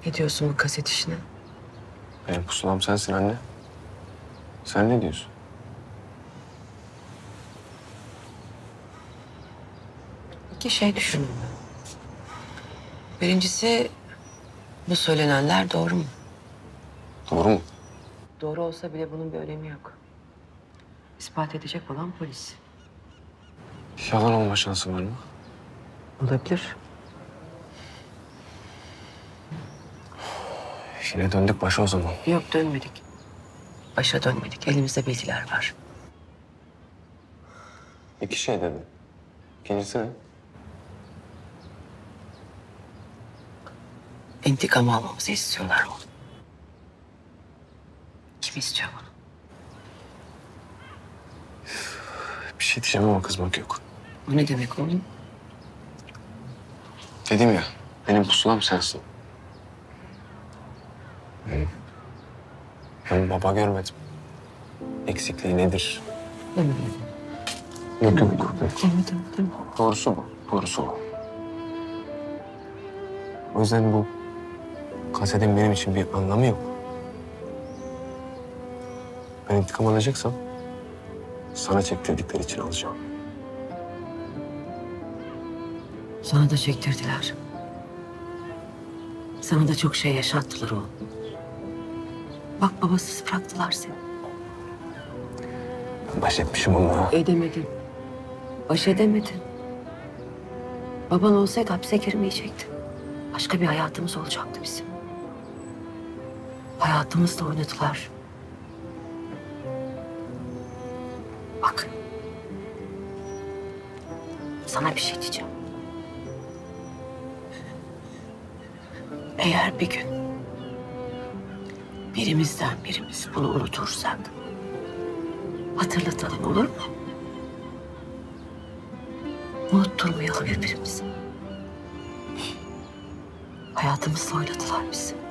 Ne diyorsun bu kaset işine? Benim pusulam sensin anne. Sen ne diyorsun? İki şey düşündüm ben. Birincisi, bu söylenenler doğru mu? Doğru mu? Doğru olsa bile bunun bir önemi yok. İspat edecek olan polis. Yalan olma şansı var mı? Olabilir. Yine döndük başa o zaman. Yok, dönmedik. Başa dönmedik. Elimizde bilgiler var. İki şey dedin. İkincisi ne? İntikam almamızı istiyorlar oğlum. Kim istiyor bunu? Bir şey diyeceğim ama kızmak yok. O ne demek oğlum? Dedim ya, benim pusulam sensin. Ben baba görmedim. Eksikliği nedir? Demedim. Yok. Demedim. Doğrusu bu. Doğrusu bu. O yüzden bu kasetin benim için bir anlamı yok. Ben intikam alacaksam sana çektirdikleri için alacağım. Sana da çektirdiler. Sana da çok şey yaşattılar oğlum. Bak, babasız bıraktılar seni. Ben baş etmişim onunla. Edemedin. Baş edemedin. Baban olsaydı hapse girmeyecekti. Başka bir hayatımız olacaktı bizim. Hayatımızla oynadılar. Bak. Sana bir şey diyeceğim. Eğer bir gün birimiz bunu unutursak hatırlatalım, olur mu? Unutturmayalım birbirimizi. Hayatımızla oynadılar bizi.